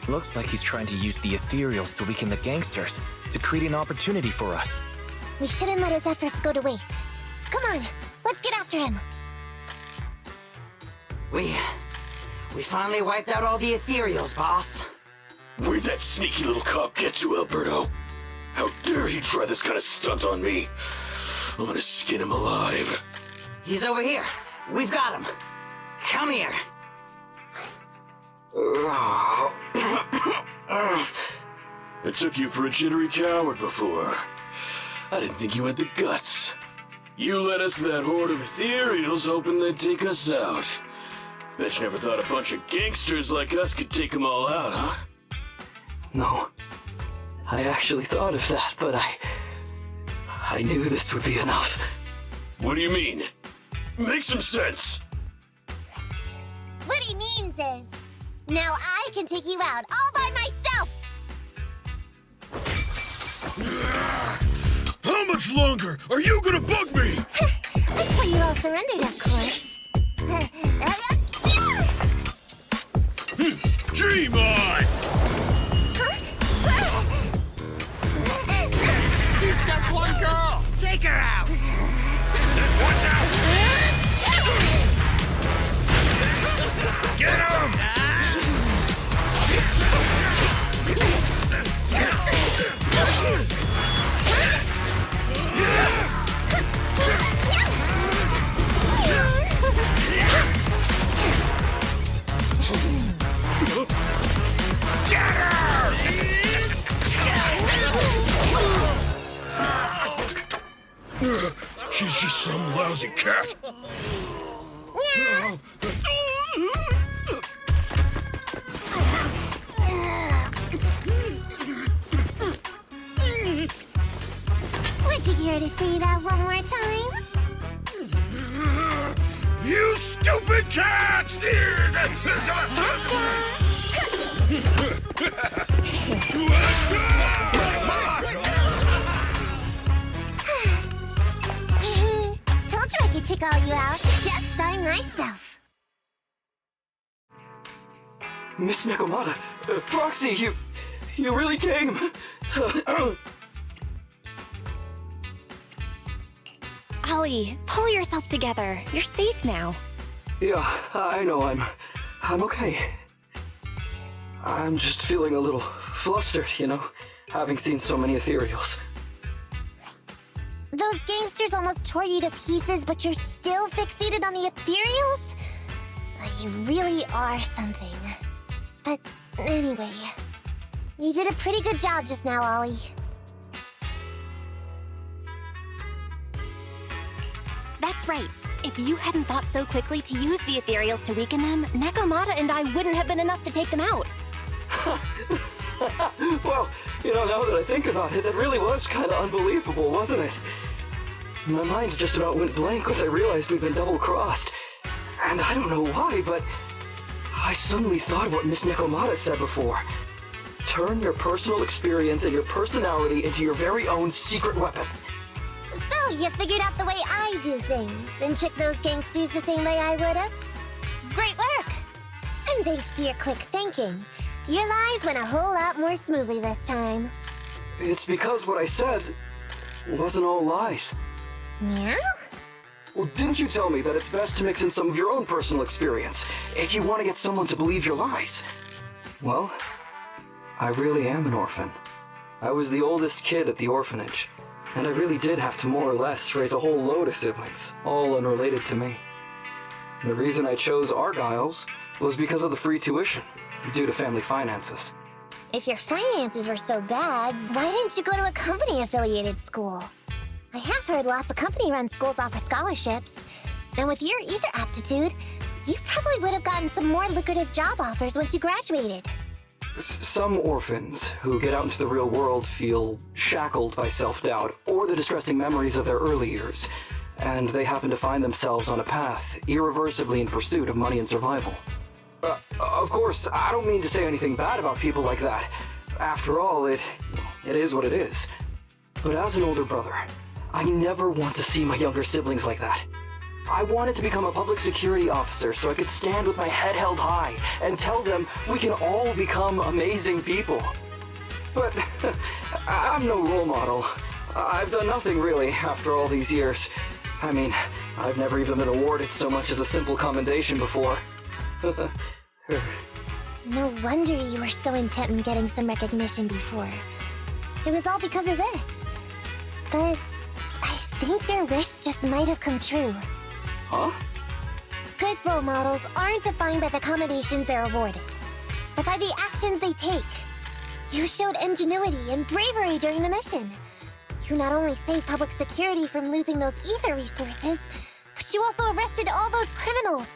Looks like he's trying to use the ethereals to weaken the gangsters, to create an opportunity for us. We shouldn't let his efforts go to waste. Come on, let's get after him. We finally wiped out all the ethereals, boss. Where'd that sneaky little cop get to, Alberto? How dare he try this kind of stunt on me? I'm gonna skin him alive. He's over here. We've got him. Come here. I took you for a jittery coward before. I didn't think you had the guts. You led us to that horde of ethereals hoping they'd take us out. Bet you never thought a bunch of gangsters like us could take them all out, huh? No. I actually thought of that, but I knew this would be enough. What do you mean? Make some sense! What he means is, now I can take you out all by myself! How much longer are you gonna bug me? Until you all surrendered, of course. Dream on! He's just one girl. Take her out. Watch out! Get him! She's just some lousy cat. Would you care to say that one more time? You stupid Stupid cat! Told you I could take all you out just by myself. Miss Nekomata, Proxy, you really came. Ollie, pull yourself together. You're safe now. Yeah, I know I'm okay. I'm just feeling a little flustered, having seen so many ethereals. Those gangsters almost tore you to pieces, but you're still fixated on the ethereals? You really are something. But anyway, you did a pretty good job just now, Ollie. That's right. If you hadn't thought so quickly to use the ethereals to weaken them, Nekomata and I wouldn't have been enough to take them out. Well, now that I think about it, that really was kind of unbelievable, wasn't it? My mind just about went blank once I realized we'd been double-crossed. And I don't know why, but I suddenly thought of what Miss Nekomata said before. Turn your personal experience and your personality into your very own secret weapon. So, you figured out the way I do things, and tricked those gangsters the same way I would've? Great work! And thanks to your quick thinking, your lies went a whole lot more smoothly this time. It's because what I said wasn't all lies. Yeah? Well, didn't you tell me that it's best to mix in some of your own personal experience if you want to get someone to believe your lies? Well, I really am an orphan. I was the oldest kid at the orphanage, and I really did have to more or less raise a whole load of siblings, all unrelated to me. The reason I chose Argyle's was because of the free tuition, due to family finances. If your finances were so bad, why didn't you go to a company-affiliated school? I have heard lots of company-run schools offer scholarships, and with your ether aptitude, you probably would have gotten some more lucrative job offers once you graduated. Some orphans who get out into the real world feel shackled by self-doubt or the distressing memories of their early years, and they happen to find themselves on a path irreversibly in pursuit of money and survival. Of course, I don't mean to say anything bad about people like that. After all, it is what it is. But as an older brother, I never want to see my younger siblings like that. I wanted to become a public security officer so I could stand with my head held high and tell them we can all become amazing people. But I'm no role model. I've done nothing really after all these years. I mean, I've never even been awarded so much as a simple commendation before. No wonder you were so intent on getting some recognition before. It was all because of this. But I think your wish just might have come true. Huh? Good role models aren't defined by the accommodations they're awarded, but by the actions they take. You showed ingenuity and bravery during the mission. You not only saved public security from losing those ether resources, but you also arrested all those criminals.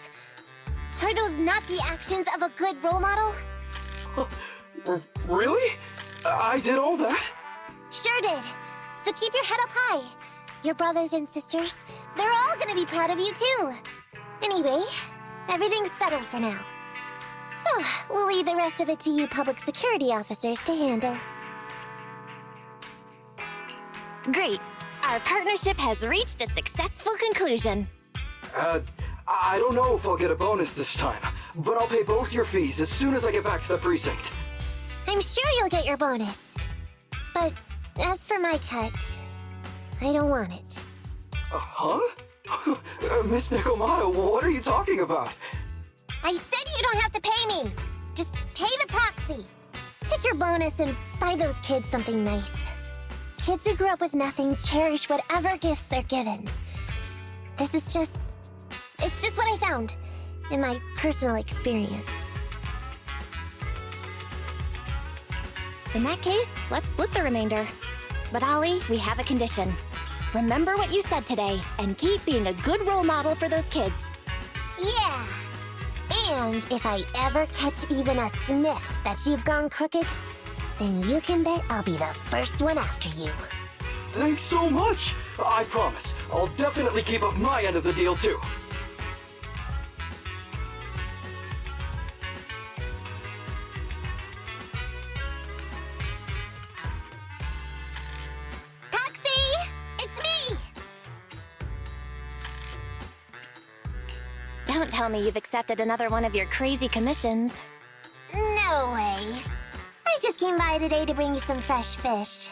Are those not the actions of a good role model? Really? I did all that? Sure did. So keep your head up high. Your brothers and sisters, they're all gonna be proud of you too. Anyway, everything's settled for now. So, we'll leave the rest of it to you public security officers to handle. Great. Our partnership has reached a successful conclusion. I don't know if I'll get a bonus this time, but I'll pay both your fees as soon as I get back to the precinct. I'm sure you'll get your bonus. But as for my cut, I don't want it. Huh? Miss Nekomata, what are you talking about? I said you don't have to pay me! Just pay the proxy! Take your bonus and buy those kids something nice. Kids who grew up with nothing cherish whatever gifts they're given. It's just what I found in my personal experience. In that case, let's split the remainder. But Ollie, we have a condition. Remember what you said today, and keep being a good role model for those kids. Yeah! And if I ever catch even a sniff that you've gone crooked, then you can bet I'll be the first one after you. Thanks so much! I promise, I'll definitely keep up my end of the deal too. Don't tell me you've accepted another one of your crazy commissions. No way. I just came by today to bring you some fresh fish.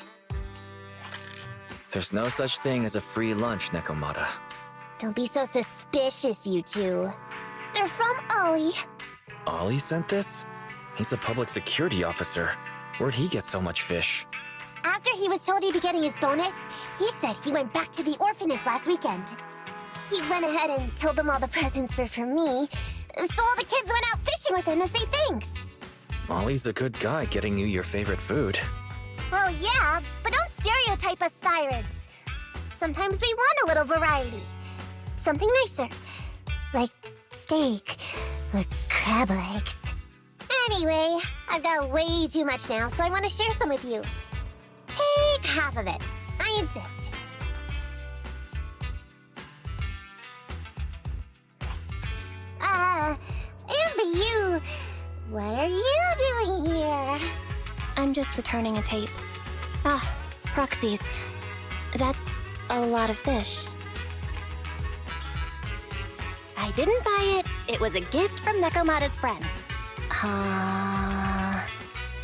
There's no such thing as a free lunch, Nekomata. Don't be so suspicious, you two. They're from Ollie. Ollie sent this? He's a public security officer. Where'd he get so much fish? After he was told he'd be getting his bonus, he said he went back to the orphanage last weekend. He went ahead and told them all the presents were for me, so all the kids went out fishing with him to say thanks. Ollie's a good guy getting you your favorite food. Well, yeah, but don't stereotype us Sirens. Sometimes we want a little variety. Something nicer. Like steak or crab legs. Anyway, I've got way too much now, so I want to share some with you. Take half of it. I insist. Amber, what are you doing here? I'm just returning a tape. Ah, proxies. That's a lot of fish. I didn't buy it. It was a gift from Nekomata's friend.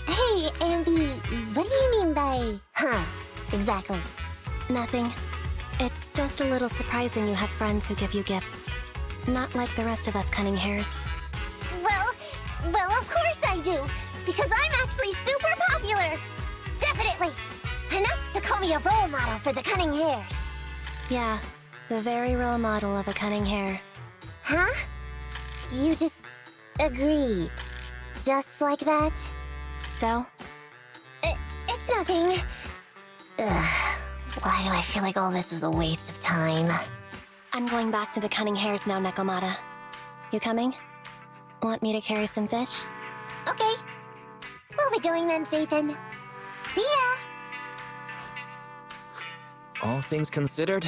Hey, Amby, what do you mean by, exactly? Nothing. It's just a little surprising you have friends who give you gifts. Not like the rest of us cunning hares. Well, of course I do, because I'm actually super popular. Definitely. Enough to call me a role model for the cunning hares. Yeah, the very role model of a cunning hare. Huh? You just agree. Just like that? So? It's nothing. Ugh. Why do I feel like all this was a waste of time? I'm going back to the cunning hares now, Nekomata. You coming? Want me to carry some fish? Okay. We'll be going then, Phaethon. See ya! All things considered,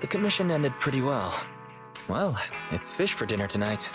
the commission ended pretty well. Well, it's fish for dinner tonight.